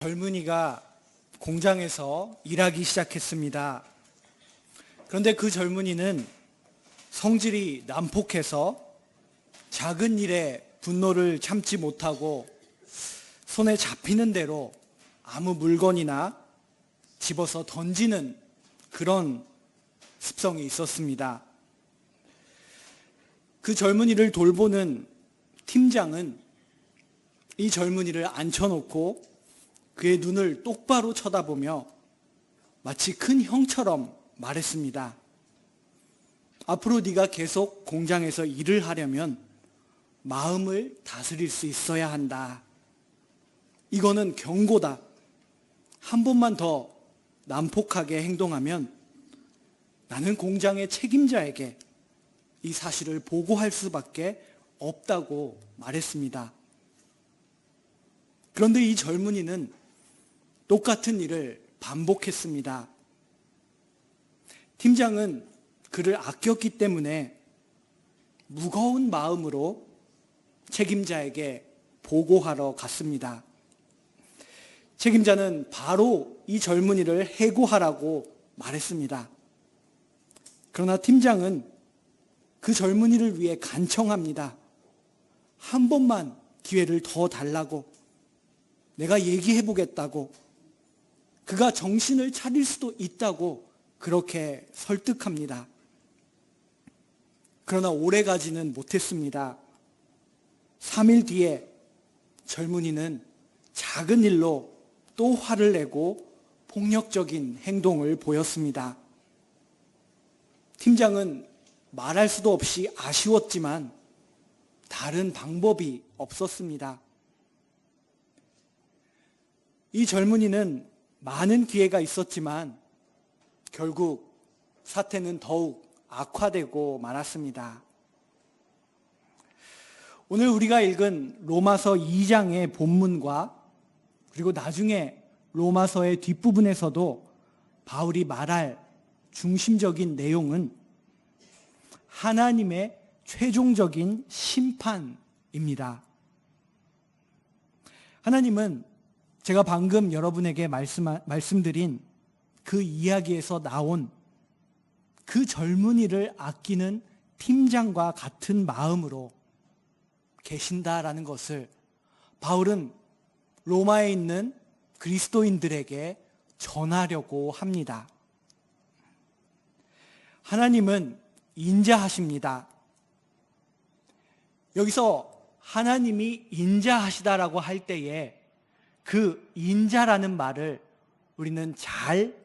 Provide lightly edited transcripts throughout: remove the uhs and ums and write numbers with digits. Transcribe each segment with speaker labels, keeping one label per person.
Speaker 1: 젊은이가 공장에서 일하기 시작했습니다. 그런데 그 젊은이는 성질이 난폭해서 작은 일에 분노를 참지 못하고 손에 잡히는 대로 아무 물건이나 집어서 던지는 그런 습성이 있었습니다. 그 젊은이를 돌보는 팀장은 이 젊은이를 앉혀놓고 그의 눈을 똑바로 쳐다보며 마치 큰 형처럼 말했습니다. 앞으로 네가 계속 공장에서 일을 하려면 마음을 다스릴 수 있어야 한다. 이거는 경고다. 한 번만 더 난폭하게 행동하면 나는 공장의 책임자에게 이 사실을 보고할 수밖에 없다고 말했습니다. 그런데 이 젊은이는 똑같은 일을 반복했습니다. 팀장은 그를 아꼈기 때문에 무거운 마음으로 책임자에게 보고하러 갔습니다. 책임자는 바로 이 젊은이를 해고하라고 말했습니다. 그러나 팀장은 그 젊은이를 위해 간청합니다. 한 번만 기회를 더 달라고, 내가 얘기해 보겠다고, 그가 정신을 차릴 수도 있다고 그렇게 설득합니다. 그러나 오래가지는 못했습니다. 3일 뒤에 젊은이는 작은 일로 또 화를 내고 폭력적인 행동을 보였습니다. 팀장은 말할 수도 없이 아쉬웠지만 다른 방법이 없었습니다. 이 젊은이는 많은 기회가 있었지만 결국 사태는 더욱 악화되고 말았습니다. 오늘 우리가 읽은 로마서 2장의 본문과 그리고 나중에 로마서의 뒷부분에서도 바울이 말할 중심적인 내용은 하나님의 최종적인 심판입니다. 하나님은 제가 방금 여러분에게 말씀드린 그 이야기에서 나온 그 젊은이를 아끼는 팀장과 같은 마음으로 계신다라는 것을 바울은 로마에 있는 그리스도인들에게 전하려고 합니다. 하나님은 인자하십니다. 여기서 하나님이 인자하시다라고 할 때에 그 인자라는 말을 우리는 잘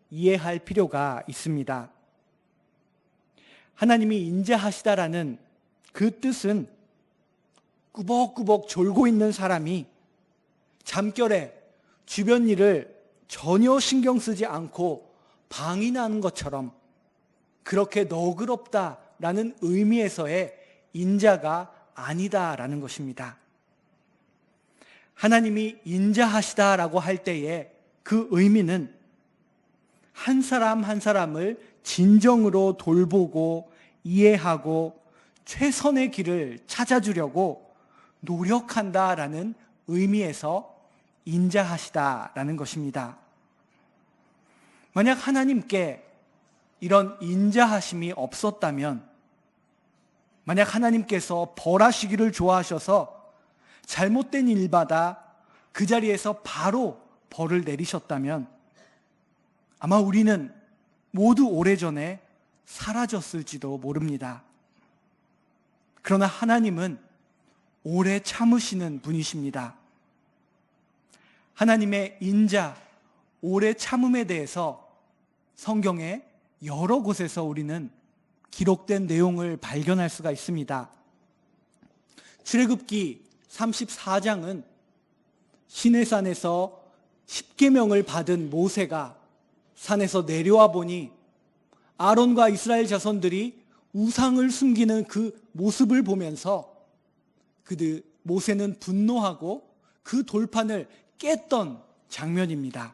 Speaker 1: 이해할 필요가 있습니다. 하나님이 인자하시다라는 그 뜻은 꾸벅꾸벅 졸고 있는 사람이 잠결에 주변 일을 전혀 신경 쓰지 않고 방임하는 것처럼 그렇게 너그럽다라는 의미에서의 인자가 아니다라는 것입니다. 하나님이 인자하시다라고 할 때에 그 의미는 한 사람 한 사람을 진정으로 돌보고 이해하고 최선의 길을 찾아주려고 노력한다라는 의미에서 인자하시다라는 것입니다. 만약 하나님께 이런 인자하심이 없었다면, 만약 하나님께서 벌하시기를 좋아하셔서 잘못된 일마다 그 자리에서 바로 벌을 내리셨다면 아마 우리는 모두 오래전에 사라졌을지도 모릅니다. 그러나 하나님은 오래 참으시는 분이십니다. 하나님의 인자, 오래 참음에 대해서 성경의 여러 곳에서 우리는 기록된 내용을 발견할 수가 있습니다. 출애굽기 34장은 시내산에서 십계명을 받은 모세가 산에서 내려와 보니 아론과 이스라엘 자손들이 우상을 숨기는 그 모습을 보면서 모세는 분노하고 그 돌판을 깼던 장면입니다.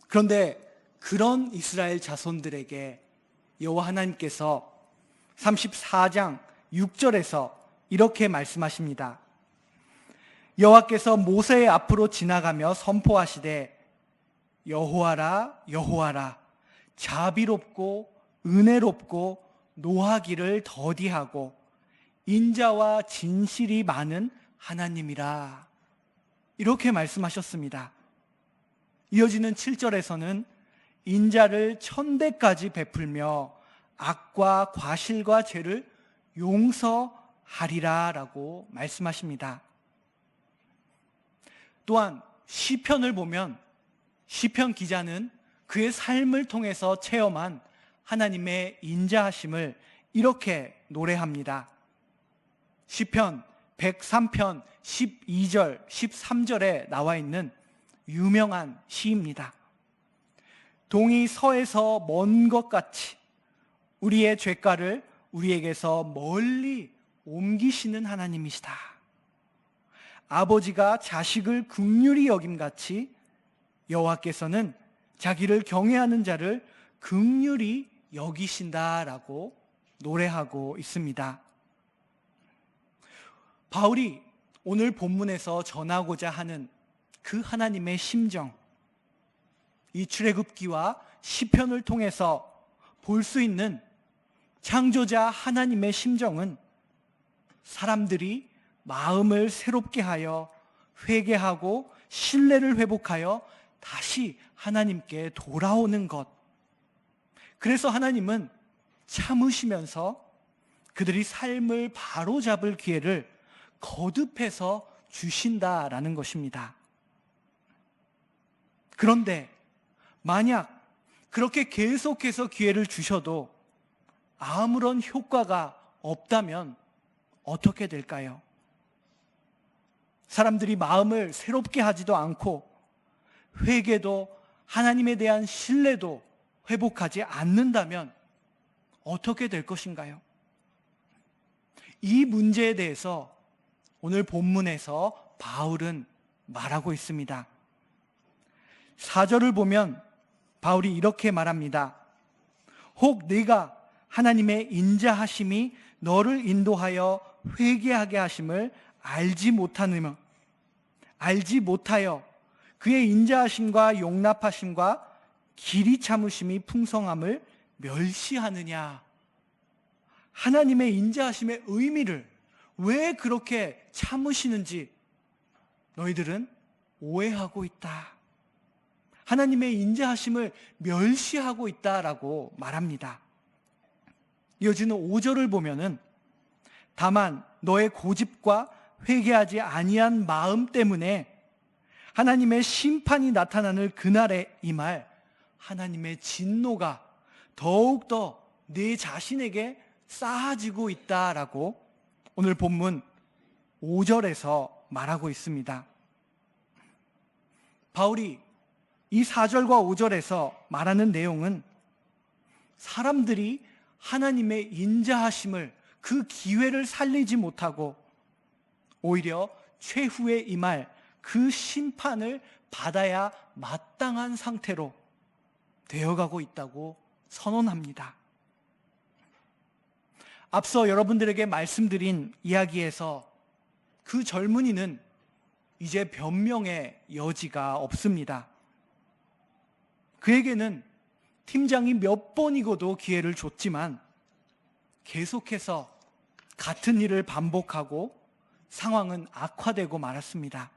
Speaker 1: 그런데 그런 이스라엘 자손들에게 여호와 하나님께서 34장 6절에서 이렇게 말씀하십니다. 여호와께서 모세의 앞으로 지나가며 선포하시되 여호와라 여호와라 자비롭고 은혜롭고 노하기를 더디하고 인자와 진실이 많은 하나님이라. 이렇게 말씀하셨습니다. 이어지는 7절에서는 인자를 천대까지 베풀며 악과 과실과 죄를 용서하리라 라고 말씀하십니다. 또한 시편을 보면 시편 기자는 그의 삶을 통해서 체험한 하나님의 인자하심을 이렇게 노래합니다. 시편 103편 12절 13절에 나와 있는 유명한 시입니다. 동이 서에서 먼 것 같이 우리의 죄가를 우리에게서 멀리 옮기시는 하나님이시다. 아버지가 자식을 긍휼히 여김같이 여호와께서는 자기를 경외하는 자를 긍휼히 여기신다라고 노래하고 있습니다. 바울이 오늘 본문에서 전하고자 하는 그 하나님의 심정, 이 출애굽기와 시편을 통해서 볼 수 있는 창조자 하나님의 심정은 사람들이 마음을 새롭게 하여 회개하고 신뢰를 회복하여 다시 하나님께 돌아오는 것. 그래서 하나님은 참으시면서 그들이 삶을 바로잡을 기회를 거듭해서 주신다라는 것입니다. 그런데 만약 그렇게 계속해서 기회를 주셔도 아무런 효과가 없다면 어떻게 될까요? 사람들이 마음을 새롭게 하지도 않고 회개도 하나님에 대한 신뢰도 회복하지 않는다면 어떻게 될 것인가요? 이 문제에 대해서 오늘 본문에서 바울은 말하고 있습니다. 4절을 보면 바울이 이렇게 말합니다. 혹 네가 하나님의 인자하심이 너를 인도하여 회개하게 하심을 알지 못하여 그의 인자하심과 용납하심과 길이 참으심이 풍성함을 멸시하느냐. 하나님의 인자하심의 의미를 왜 그렇게 참으시는지 너희들은 오해하고 있다. 하나님의 인자하심을 멸시하고 있다라고 말합니다. 이어지는 5절을 보면은 다만 너의 고집과 회개하지 아니한 마음 때문에 하나님의 심판이 나타나는 그날에 임할 하나님의 진노가 더욱더 네 자신에게 쌓아지고 있다라고 오늘 본문 5절에서 말하고 있습니다. 바울이 이 4절과 5절에서 말하는 내용은 사람들이 하나님의 인자하심을 그 기회를 살리지 못하고 오히려 최후에 임할 그 심판을 받아야 마땅한 상태로 되어가고 있다고 선언합니다. 앞서 여러분들에게 말씀드린 이야기에서 그 젊은이는 이제 변명의 여지가 없습니다. 그에게는 팀장이 몇 번이고도 기회를 줬지만 계속해서 같은 일을 반복하고 상황은 악화되고 말았습니다.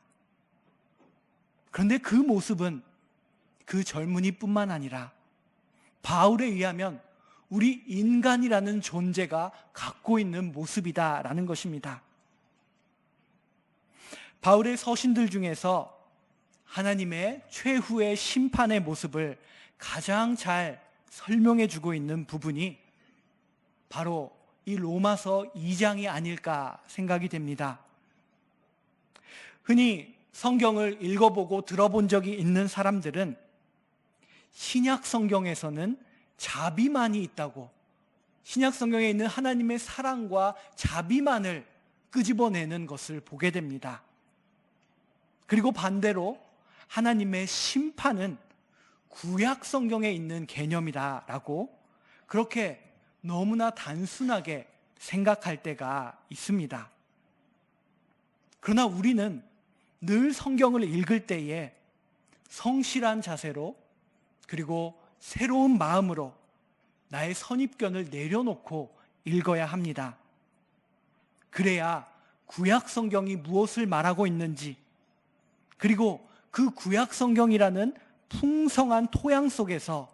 Speaker 1: 그런데 그 모습은 그 젊은이뿐만 아니라 바울에 의하면 우리 인간이라는 존재가 갖고 있는 모습이다라는 것입니다. 바울의 서신들 중에서 하나님의 최후의 심판의 모습을 가장 잘 설명해 주고 있는 부분이 바로 이 로마서 2장이 아닐까 생각이 됩니다. 흔히 성경을 읽어보고 들어본 적이 있는 사람들은 신약 성경에서는 자비만이 있다고, 신약 성경에 있는 하나님의 사랑과 자비만을 끄집어내는 것을 보게 됩니다. 그리고 반대로 하나님의 심판은 구약 성경에 있는 개념이다라고 그렇게 너무나 단순하게 생각할 때가 있습니다. 그러나 우리는 늘 성경을 읽을 때에 성실한 자세로 그리고 새로운 마음으로 나의 선입견을 내려놓고 읽어야 합니다. 그래야 구약 성경이 무엇을 말하고 있는지, 그리고 그 구약 성경이라는 풍성한 토양 속에서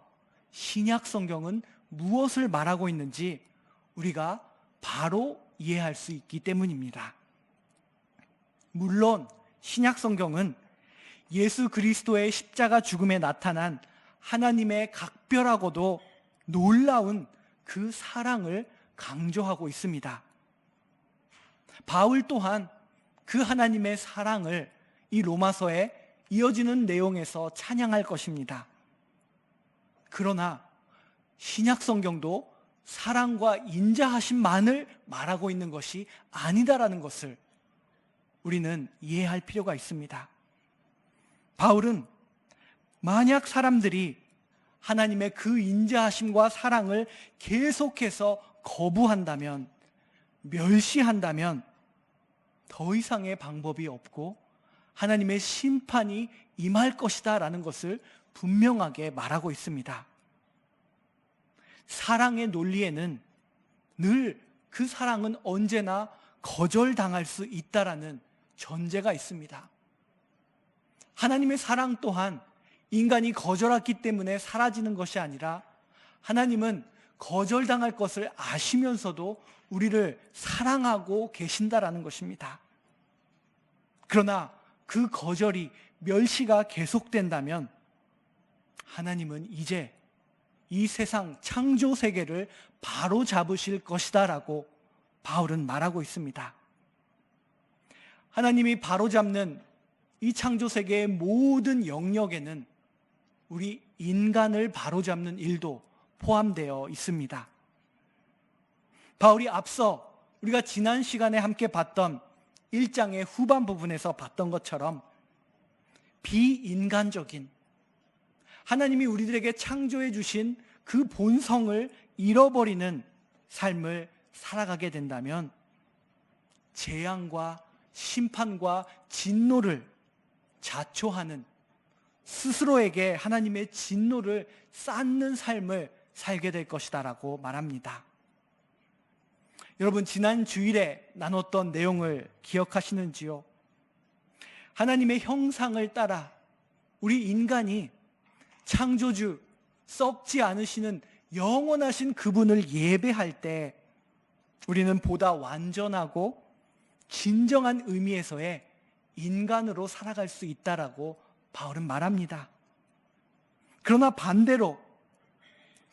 Speaker 1: 신약 성경은 무엇을 말하고 있는지 우리가 바로 이해할 수 있기 때문입니다. 물론 신약 성경은 예수 그리스도의 십자가 죽음에 나타난 하나님의 각별하고도 놀라운 그 사랑을 강조하고 있습니다. 바울 또한 그 하나님의 사랑을 이 로마서에 이어지는 내용에서 찬양할 것입니다. 그러나 신약 성경도 사랑과 인자하심만을 말하고 있는 것이 아니다라는 것을 우리는 이해할 필요가 있습니다. 바울은 만약 사람들이 하나님의 그 인자하심과 사랑을 계속해서 거부한다면, 멸시한다면 더 이상의 방법이 없고 하나님의 심판이 임할 것이다 라는 것을 분명하게 말하고 있습니다. 사랑의 논리에는 늘 그 사랑은 언제나 거절당할 수 있다라는 전제가 있습니다. 하나님의 사랑 또한 인간이 거절했기 때문에 사라지는 것이 아니라 하나님은 거절당할 것을 아시면서도 우리를 사랑하고 계신다라는 것입니다. 그러나 그 거절이 멸시가 계속된다면 하나님은 이제 이 세상 창조 세계를 바로 잡으실 것이다 라고 바울은 말하고 있습니다. 하나님이 바로 잡는 이 창조 세계의 모든 영역에는 우리 인간을 바로 잡는 일도 포함되어 있습니다. 바울이 앞서 우리가 지난 시간에 함께 봤던 1장의 후반 부분에서 봤던 것처럼 비인간적인 하나님이 우리들에게 창조해 주신 그 본성을 잃어버리는 삶을 살아가게 된다면 재앙과 심판과 진노를 자초하는, 스스로에게 하나님의 진노를 쌓는 삶을 살게 될 것이다 라고 말합니다. 여러분, 지난 주일에 나눴던 내용을 기억하시는지요? 하나님의 형상을 따라 우리 인간이 창조주, 썩지 않으시는 영원하신 그분을 예배할 때 우리는 보다 완전하고 진정한 의미에서의 인간으로 살아갈 수 있다라고 바울은 말합니다. 그러나 반대로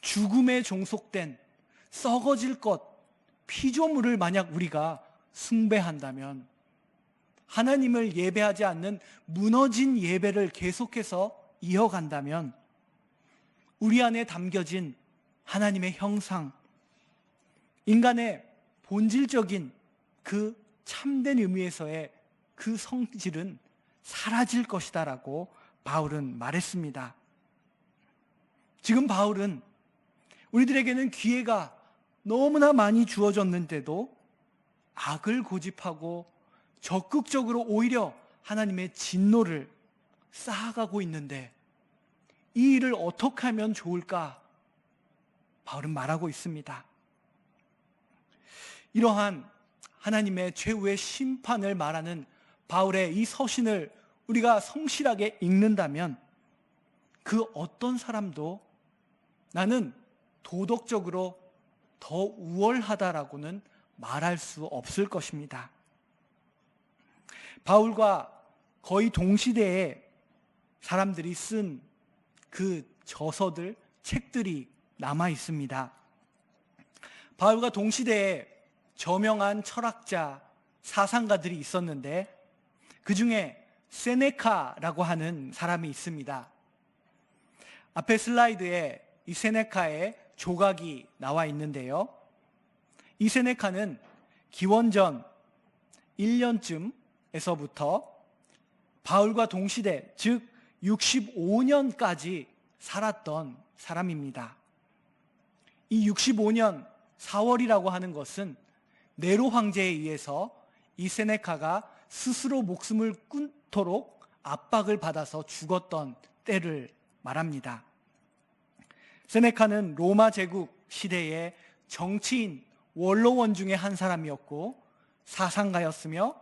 Speaker 1: 죽음에 종속된 썩어질 것, 피조물을 만약 우리가 숭배한다면, 하나님을 예배하지 않는 무너진 예배를 계속해서 이어간다면 우리 안에 담겨진 하나님의 형상, 인간의 본질적인 그 참된 의미에서의 그 성질은 사라질 것이다 라고 바울은 말했습니다. 지금 바울은 우리들에게는 기회가 너무나 많이 주어졌는데도 악을 고집하고 적극적으로 오히려 하나님의 진노를 쌓아가고 있는데 이 일을 어떻게 하면 좋을까? 바울은 말하고 있습니다. 이러한 하나님의 최후의 심판을 말하는 바울의 이 서신을 우리가 성실하게 읽는다면 그 어떤 사람도 나는 도덕적으로 더 우월하다라고는 말할 수 없을 것입니다. 바울과 거의 동시대에 사람들이 쓴 그 저서들, 책들이 남아 있습니다. 바울과 동시대에 저명한 철학자, 사상가들이 있었는데 그 중에 세네카라고 하는 사람이 있습니다. 앞에 슬라이드에 이 세네카의 조각이 나와 있는데요. 이 세네카는 기원전 1년쯤에서부터 바울과 동시대, 즉 65년까지 살았던 사람입니다. 이 65년 4월이라고 하는 것은 네로 황제에 의해서 이 세네카가 스스로 목숨을 않도록 압박을 받아서 죽었던 때를 말합니다. 세네카는 로마 제국 시대의 정치인, 원로원 중에 한 사람이었고 사상가였으며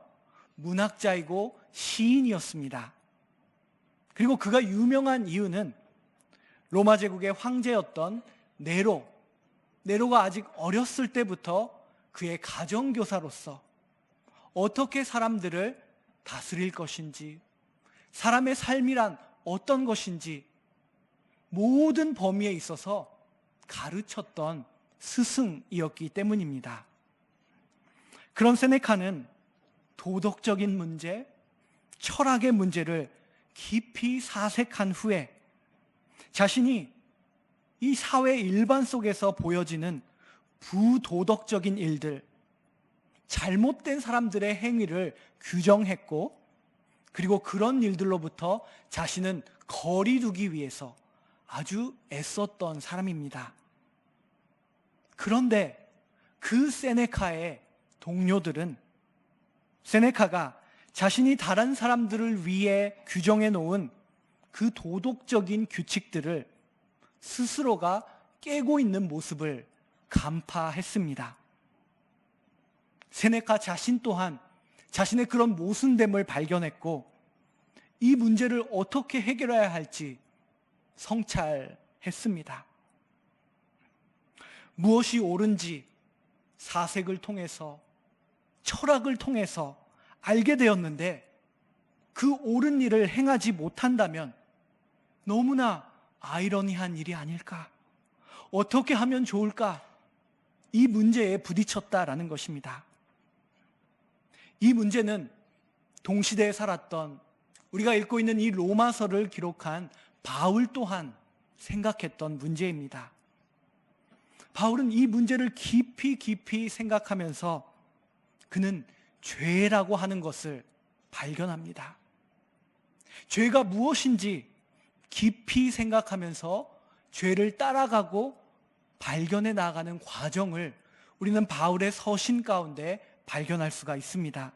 Speaker 1: 문학자이고 시인이었습니다. 그리고 그가 유명한 이유는 로마 제국의 황제였던 네로가 아직 어렸을 때부터 그의 가정교사로서 어떻게 사람들을 다스릴 것인지, 사람의 삶이란 어떤 것인지 모든 범위에 있어서 가르쳤던 스승이었기 때문입니다. 그런 세네카는 도덕적인 문제, 철학의 문제를 깊이 사색한 후에 자신이 이 사회 일반 속에서 보여지는 부도덕적인 일들, 잘못된 사람들의 행위를 규정했고, 그리고 그런 일들로부터 자신은 거리 두기 위해서 아주 애썼던 사람입니다. 그런데 그 세네카의 동료들은 세네카가 자신이 다른 사람들을 위해 규정해 놓은 그 도덕적인 규칙들을 스스로가 깨고 있는 모습을 간파했습니다. 세네카 자신 또한 자신의 그런 모순됨을 발견했고 이 문제를 어떻게 해결해야 할지 성찰했습니다. 무엇이 옳은지 사색을 통해서, 철학을 통해서 알게 되었는데 그 옳은 일을 행하지 못한다면 너무나 아이러니한 일이 아닐까? 어떻게 하면 좋을까? 이 문제에 부딪혔다라는 것입니다. 이 문제는 동시대에 살았던, 우리가 읽고 있는 이 로마서를 기록한 바울 또한 생각했던 문제입니다. 바울은 이 문제를 깊이 생각하면서 그는 죄라고 하는 것을 발견합니다. 죄가 무엇인지 깊이 생각하면서 죄를 따라가고 발견해 나가는 과정을 우리는 바울의 서신 가운데 발견할 수가 있습니다.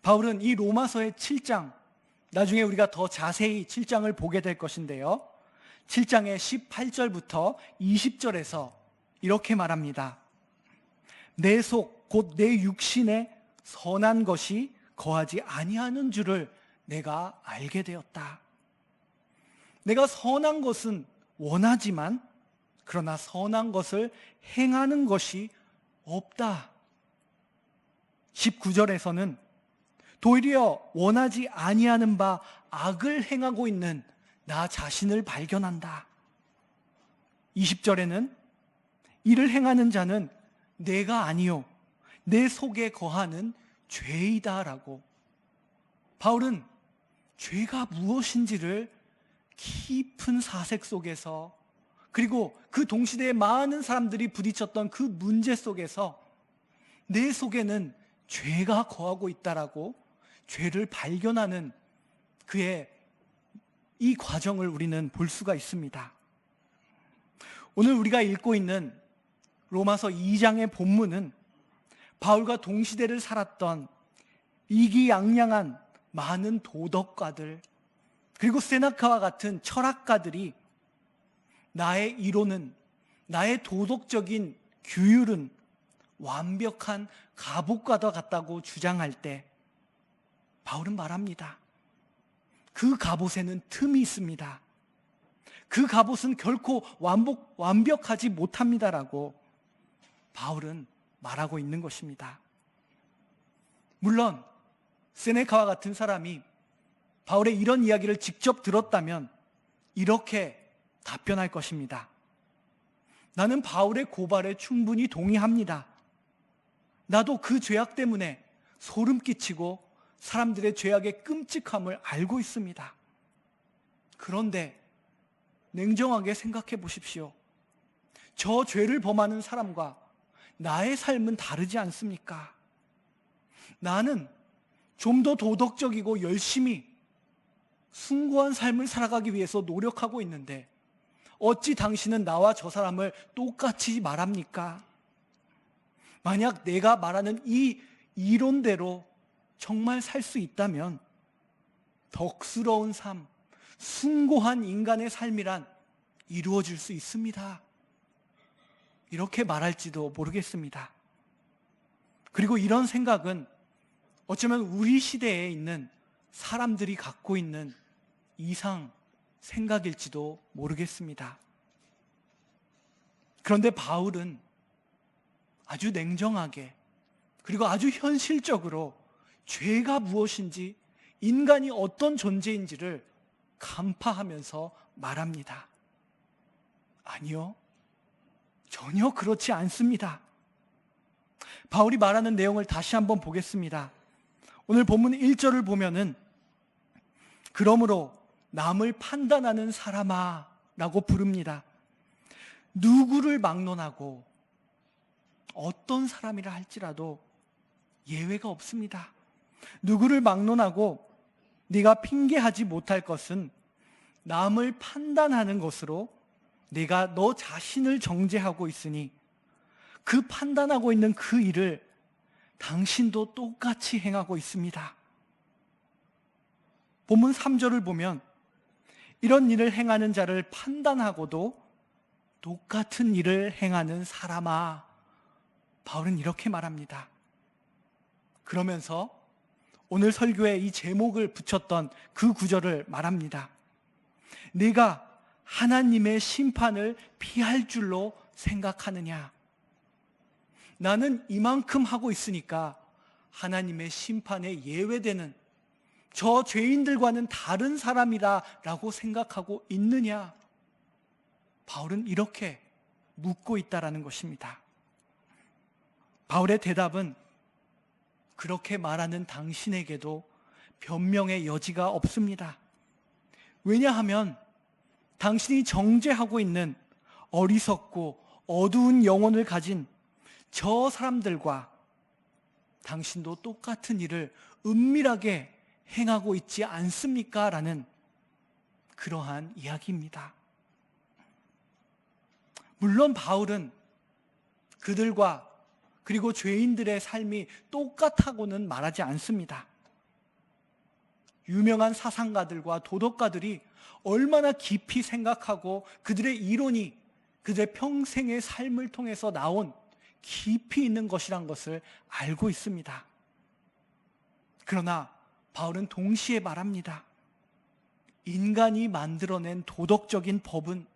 Speaker 1: 바울은 이 로마서의 7장, 나중에 우리가 더 자세히 7장을 보게 될 것인데요, 7장의 18절부터 20절에서 이렇게 말합니다. 내 속, 곧 내 육신에 선한 것이 거하지 아니하는 줄을 내가 알게 되었다. 내가 선한 것은 원하지만 그러나 선한 것을 행하는 것이 없다. 19절에서는 도리어 원하지 아니하는 바 악을 행하고 있는 나 자신을 발견한다. 20절에는 이를 행하는 자는 내가 아니요 내 속에 거하는 죄이다라고, 바울은 죄가 무엇인지를 깊은 사색 속에서, 그리고 그 동시대에 많은 사람들이 부딪혔던 그 문제 속에서 내 속에는 죄가 거하고 있다라고 죄를 발견하는 그의 이 과정을 우리는 볼 수가 있습니다. 오늘 우리가 읽고 있는 로마서 2장의 본문은 바울과 동시대를 살았던 이기양양한 많은 도덕가들, 그리고 세네카와 같은 철학가들이 나의 이론은, 나의 도덕적인 규율은 완벽한 갑옷과도 같다고 주장할 때 바울은 말합니다. 그 갑옷에는 틈이 있습니다. 그 갑옷은 결코 완벽하지 못합니다라고 바울은 말하고 있는 것입니다. 물론 세네카와 같은 사람이 바울의 이런 이야기를 직접 들었다면 이렇게 답변할 것입니다. 나는 바울의 고발에 충분히 동의합니다. 나도 그 죄악 때문에 소름 끼치고 사람들의 죄악의 끔찍함을 알고 있습니다. 그런데 냉정하게 생각해 보십시오. 저 죄를 범하는 사람과 나의 삶은 다르지 않습니까? 나는 좀 더 도덕적이고 열심히 숭고한 삶을 살아가기 위해서 노력하고 있는데 어찌 당신은 나와 저 사람을 똑같이 말합니까? 만약 내가 말하는 이 이론대로 정말 살 수 있다면 덕스러운 삶, 숭고한 인간의 삶이란 이루어질 수 있습니다. 이렇게 말할지도 모르겠습니다. 그리고 이런 생각은 어쩌면 우리 시대에 있는 사람들이 갖고 있는 이상 생각일지도 모르겠습니다. 그런데 바울은 아주 냉정하게 그리고 아주 현실적으로 죄가 무엇인지, 인간이 어떤 존재인지를 간파하면서 말합니다. 아니요, 전혀 그렇지 않습니다. 바울이 말하는 내용을 다시 한번 보겠습니다. 오늘 본문 1절을 보면은 그러므로 남을 판단하는 사람아 라고 부릅니다. 누구를 막론하고 어떤 사람이라 할지라도 예외가 없습니다. 누구를 막론하고 네가 핑계하지 못할 것은 남을 판단하는 것으로 네가 너 자신을 정죄하고 있으니 그 판단하고 있는 그 일을 당신도 똑같이 행하고 있습니다. 본문 3절을 보면 이런 일을 행하는 자를 판단하고도 똑같은 일을 행하는 사람아, 바울은 이렇게 말합니다. 그러면서 오늘 설교에 이 제목을 붙였던 그 구절을 말합니다. 네가 하나님의 심판을 피할 줄로 생각하느냐? 나는 이만큼 하고 있으니까 하나님의 심판에 예외되는 저 죄인들과는 다른 사람이라고 생각하고 있느냐? 바울은 이렇게 묻고 있다라는 것입니다. 바울의 대답은 그렇게 말하는 당신에게도 변명의 여지가 없습니다. 왜냐하면 당신이 정죄하고 있는 어리석고 어두운 영혼을 가진 저 사람들과 당신도 똑같은 일을 은밀하게 행하고 있지 않습니까? 라는 그러한 이야기입니다. 물론 바울은 그들과 그리고 죄인들의 삶이 똑같다고는 말하지 않습니다. 유명한 사상가들과 도덕가들이 얼마나 깊이 생각하고 그들의 이론이 그들의 평생의 삶을 통해서 나온 깊이 있는 것이란 것을 알고 있습니다. 그러나 바울은 동시에 말합니다. 인간이 만들어낸 도덕적인 법은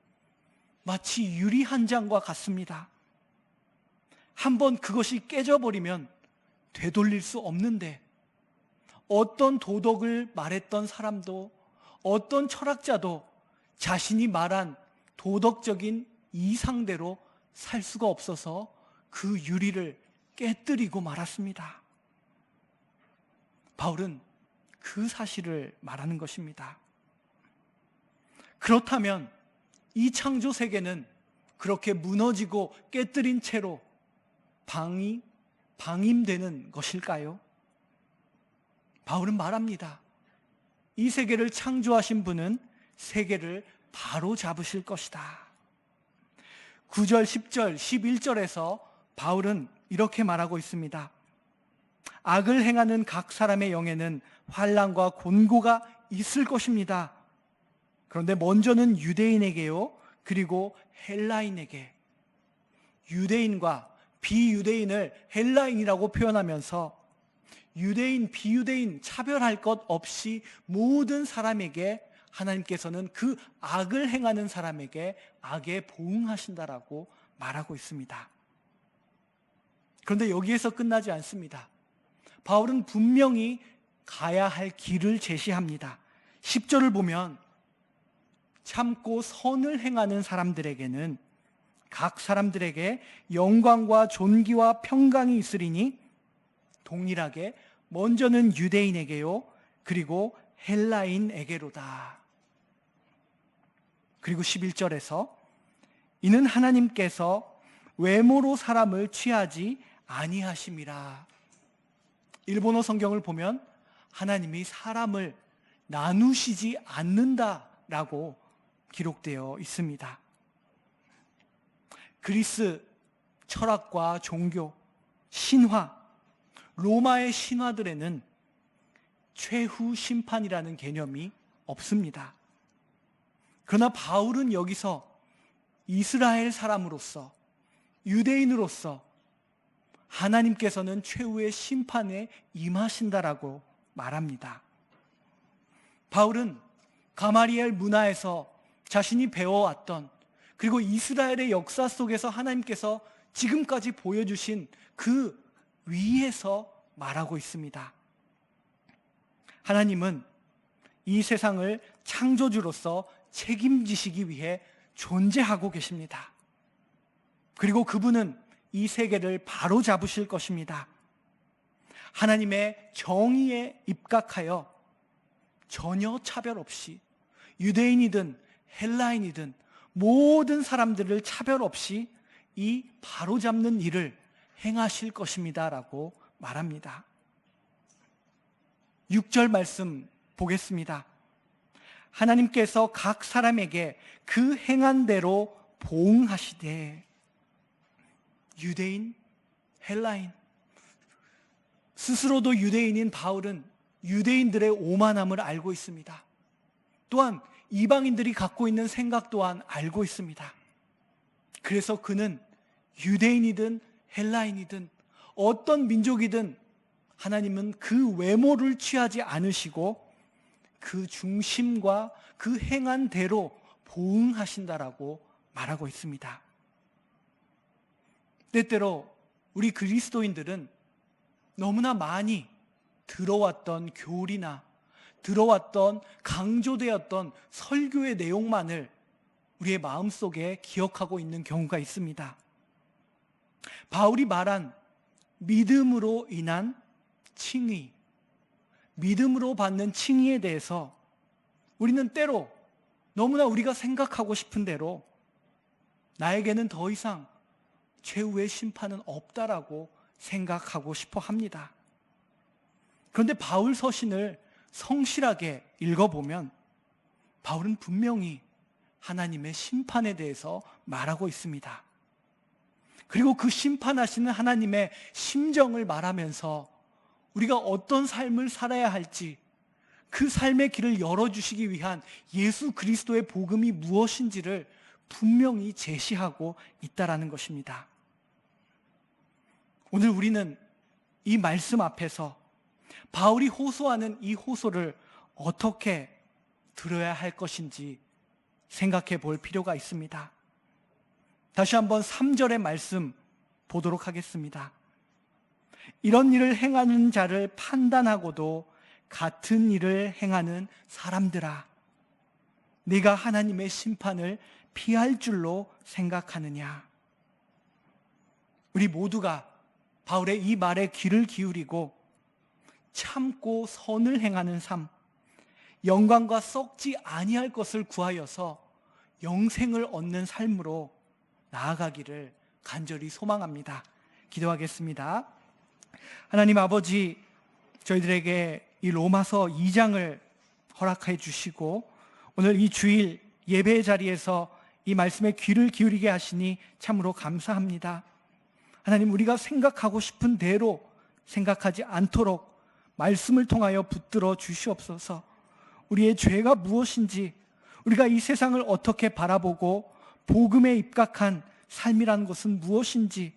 Speaker 1: 마치 유리 한 장과 같습니다. 한번 그것이 깨져버리면 되돌릴 수 없는데 어떤 도덕을 말했던 사람도 어떤 철학자도 자신이 말한 도덕적인 이상대로 살 수가 없어서 그 유리를 깨뜨리고 말았습니다. 바울은 그 사실을 말하는 것입니다. 그렇다면 이 창조 세계는 그렇게 무너지고 깨뜨린 채로 방임되는 것일까요? 바울은 말합니다. 이 세계를 창조하신 분은 세계를 바로 잡으실 것이다. 9절, 10절, 11절에서 바울은 이렇게 말하고 있습니다. 악을 행하는 각 사람의 영에는 환난과 곤고가 있을 것입니다. 그런데 먼저는 유대인에게요, 그리고 헬라인에게. 유대인과 비유대인을 헬라인이라고 표현하면서 유대인, 비유대인 차별할 것 없이 모든 사람에게 하나님께서는 그 악을 행하는 사람에게 악에 보응하신다라고 말하고 있습니다. 그런데 여기에서 끝나지 않습니다. 바울은 분명히 가야 할 길을 제시합니다. 10절을 보면 참고 선을 행하는 사람들에게는 각 사람들에게 영광과 존귀와 평강이 있으리니 동일하게 먼저는 유대인에게요, 그리고 헬라인에게로다. 그리고 11절에서 이는 하나님께서 외모로 사람을 취하지 아니하심이라. 일본어 성경을 보면 하나님이 사람을 나누시지 않는다라고 기록되어 있습니다. 그리스 철학과 종교, 신화, 로마의 신화들에는 최후 심판이라는 개념이 없습니다. 그러나 바울은 여기서 이스라엘 사람으로서, 유대인으로서 하나님께서는 최후의 심판에 임하신다라고 말합니다. 바울은 가마리엘 문화에서 자신이 배워왔던, 그리고 이스라엘의 역사 속에서 하나님께서 지금까지 보여주신 그 위에서 말하고 있습니다. 하나님은 이 세상을 창조주로서 책임지시기 위해 존재하고 계십니다. 그리고 그분은 이 세계를 바로 잡으실 것입니다. 하나님의 정의에 입각하여 전혀 차별 없이 유대인이든 헬라인이든 모든 사람들을 차별 없이 이 바로잡는 일을 행하실 것입니다 라고 말합니다. 6절 말씀 보겠습니다. 하나님께서 각 사람에게 그 행한 대로 보응하시되, 유대인, 헬라인, 스스로도 유대인인 바울은 유대인들의 오만함을 알고 있습니다. 또한 이방인들이 갖고 있는 생각 또한 알고 있습니다. 그래서 그는 유대인이든 헬라인이든 어떤 민족이든 하나님은 그 외모를 취하지 않으시고 그 중심과 그 행한 대로 보응하신다라고 말하고 있습니다. 때때로 우리 그리스도인들은 너무나 많이 들어왔던 교리나 들어왔던 강조되었던 설교의 내용만을 우리의 마음속에 기억하고 있는 경우가 있습니다. 바울이 말한 믿음으로 인한 칭의, 믿음으로 받는 칭의에 대해서 우리는 때로 너무나 우리가 생각하고 싶은 대로 나에게는 더 이상 최후의 심판은 없다라고 생각하고 싶어 합니다. 그런데 바울 서신을 성실하게 읽어보면 바울은 분명히 하나님의 심판에 대해서 말하고 있습니다. 그리고 그 심판하시는 하나님의 심정을 말하면서 우리가 어떤 삶을 살아야 할지, 그 삶의 길을 열어주시기 위한 예수 그리스도의 복음이 무엇인지를 분명히 제시하고 있다라는 것입니다. 오늘 우리는 이 말씀 앞에서 바울이 호소하는 이 호소를 어떻게 들어야 할 것인지 생각해 볼 필요가 있습니다. 다시 한번 3절의 말씀 보도록 하겠습니다. 이런 일을 행하는 자를 판단하고도 같은 일을 행하는 사람들아, 네가 하나님의 심판을 피할 줄로 생각하느냐. 우리 모두가 바울의 이 말에 귀를 기울이고 참고 선을 행하는 삶, 영광과 썩지 아니할 것을 구하여서 영생을 얻는 삶으로 나아가기를 간절히 소망합니다. 기도하겠습니다. 하나님 아버지, 저희들에게 이 로마서 2장을 허락해 주시고 오늘 이 주일 예배의 자리에서 이 말씀에 귀를 기울이게 하시니 참으로 감사합니다. 하나님, 우리가 생각하고 싶은 대로 생각하지 않도록 말씀을 통하여 붙들어 주시옵소서. 우리의 죄가 무엇인지, 우리가 이 세상을 어떻게 바라보고 복음에 입각한 삶이라는 것은 무엇인지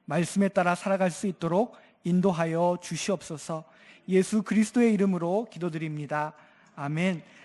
Speaker 1: 말씀에 따라 살아갈 수 있도록 인도하여 주시옵소서. 예수 그리스도의 이름으로 기도드립니다. 아멘.